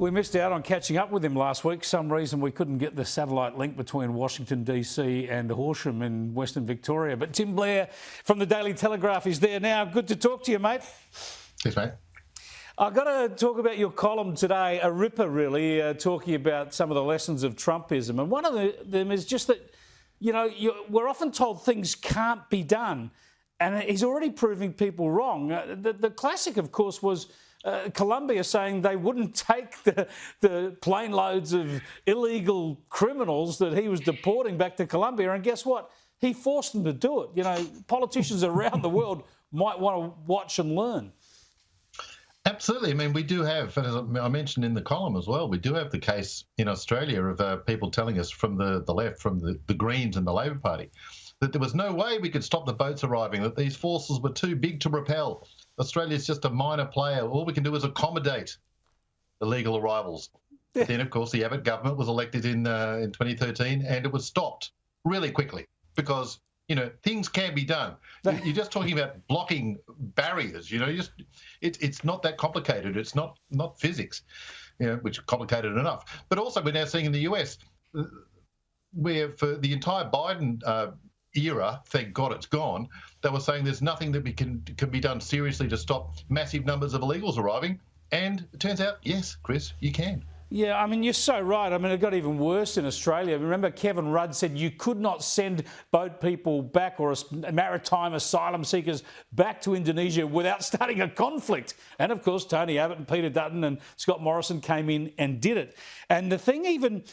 We missed out on catching up with him last week. Some reason we couldn't get the satellite link between Washington, DC and Horsham in Western Victoria. But Tim Blair from the Daily Telegraph is there now. Good to talk to you, mate. Yes, mate. I've got to talk about your column today, a ripper really, talking about some of the lessons of Trumpism. And one of them is just that, you know, we're often told things can't be done. And he's already proving people wrong. The classic, of course, was Colombia saying they wouldn't take the plane loads of illegal criminals that he was deporting back to Colombia. And guess what? He forced them to do it. You know, politicians around the world might want to watch and learn. Absolutely. I mean, we do have, as I mentioned in the column as well, we do have the case in Australia of people telling us from the left, from the Greens and the Labor Party, that there was no way we could stop the boats arriving, that these forces were too big to repel. Australia's just a minor player. All we can do is accommodate illegal arrivals. Yeah. Then, of course, the Abbott government was elected in 2013 and it was stopped really quickly because, you know, things can be done. You're just talking about blocking barriers, you know, it's not that complicated. It's not physics, you know, which is complicated enough. But also we're now seeing in the US where for the entire Biden era, thank God it's gone, they were saying there's nothing that can be done seriously to stop massive numbers of illegals arriving. And it turns out, yes, Chris, you can. Yeah, I mean, you're so right. I mean, it got even worse in Australia. Remember, Kevin Rudd said you could not send boat people back or maritime asylum seekers back to Indonesia without starting a conflict. And, of course, Tony Abbott and Peter Dutton and Scott Morrison came in and did it. And the thing even...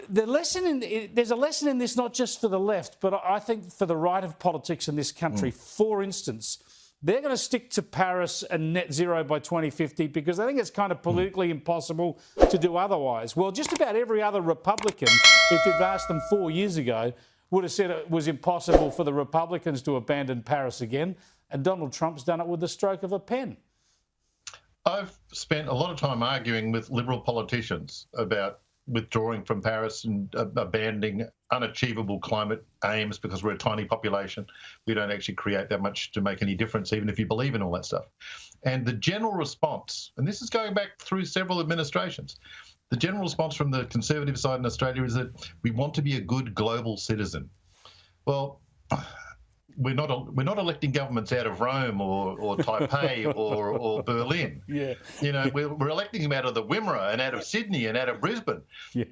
there's a lesson in this not just for the left, but I think for the right of politics in this country. For instance, they're going to stick to Paris and net zero by 2050 because I think it's kind of politically impossible to do otherwise. Well, just about every other Republican, if you'd asked them 4 years ago, would have said it was impossible for the Republicans to abandon Paris again. And Donald Trump's done it with the stroke of a pen. I've spent a lot of time arguing with Liberal politicians about withdrawing from Paris and abandoning unachievable climate aims because we're a tiny population. We don't actually create that much to make any difference, even if you believe in all that stuff. And the general response, and this is going back through several administrations, the general response from the Conservative side in Australia is that we want to be a good global citizen. Well, we're not electing governments out of Rome or Taipei or Berlin. Yeah. You know, we're electing them out of the Wimmera and out of Sydney and out of Brisbane. Yeah.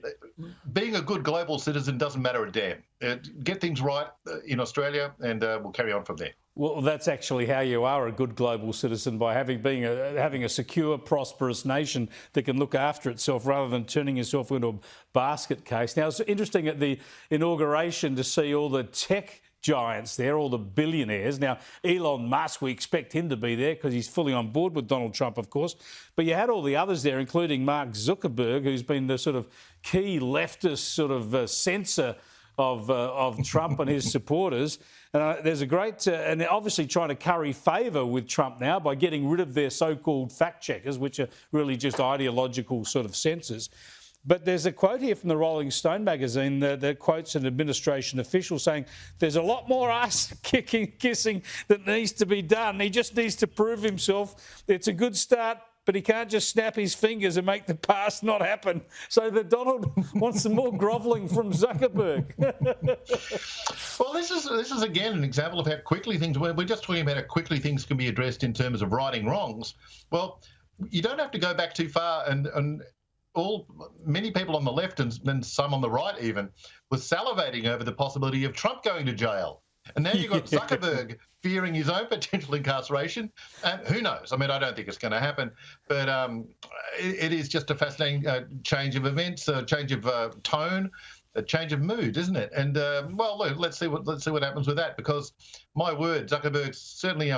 Being a good global citizen doesn't matter a damn. Get things right in Australia and we'll carry on from there. Well, that's actually how you are a good global citizen, by having a secure, prosperous nation that can look after itself rather than turning yourself into a basket case. Now, it's interesting at the inauguration to see all the tech giants there, all the billionaires. Now, Elon Musk, we expect him to be there because he's fully on board with Donald Trump, of course. But you had all the others there, including Mark Zuckerberg, who's been the sort of key leftist sort of censor of Trump and his supporters. There's a great... and they're obviously trying to curry favour with Trump now by getting rid of their so-called fact-checkers, which are really just ideological sort of censors. But there's a quote here from the Rolling Stone magazine that quotes an administration official saying there's a lot more ass-kissing that needs to be done. He just needs to prove himself. It's a good start, but he can't just snap his fingers and make the past not happen. So that Donald wants some more grovelling from Zuckerberg. Well, this is again an example of how quickly things... We're just talking about how quickly things can be addressed in terms of righting wrongs. Well, you don't have to go back too far and many people on the left and some on the right even were salivating over the possibility of Trump going to jail. And now you've got Zuckerberg fearing his own potential incarceration. And who knows? I mean, I don't think it's going to happen. But it is just a fascinating change of events, a change of tone, a change of mood, isn't it? And, well, look, let's see what happens with that. Because, my word, Zuckerberg certainly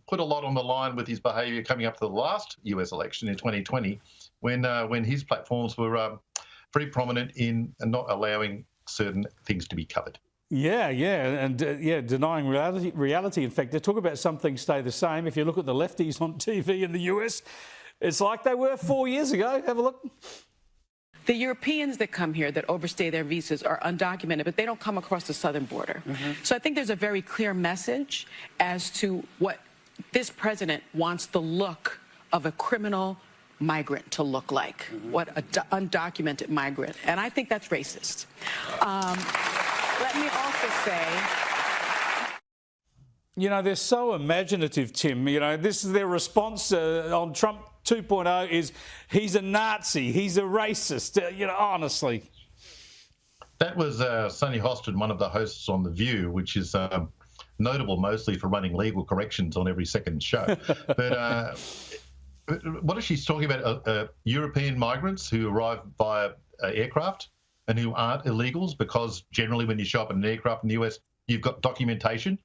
put a lot on the line with his behaviour coming up to the last US election in 2020 when his platforms were very prominent in not allowing certain things to be covered. Yeah, and denying reality. In fact, they talk about some things stay the same. If you look at the lefties on TV in the US, it's like they were 4 years ago. Have a look. The Europeans that come here that overstay their visas are undocumented, but they don't come across the southern border. So I think there's a very clear message as to what this president wants the look of a criminal migrant to look like, what an undocumented migrant. And I think that's racist. Let me also say, you know, they're so imaginative, Tim. You know, this is their response on Trump 2.0 is he's a Nazi, he's a racist. You know, honestly. That was Sonny Hostin, one of the hosts on The View, which is notable mostly for running legal corrections on every second show. But what is she talking about? European migrants who arrive via aircraft and who aren't illegals, because generally when you show up in an aircraft in the US, you've got documentation.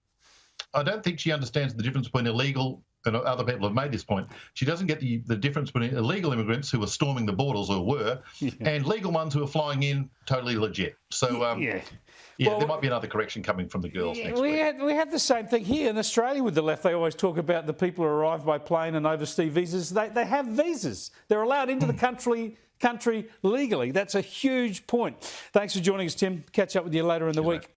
I don't think she understands the difference between illegal, and other people have made this point. She doesn't get the difference between illegal immigrants who are storming the borders, or were, and legal ones who are flying in totally legit. So, well, there might be another correction coming from the girls next week. We have the same thing here in Australia with the left. They always talk about the people who arrive by plane and overstay visas. They have visas. They're allowed into the country legally. That's a huge point. Thanks for joining us, Tim. Catch up with you later in the week. Mate.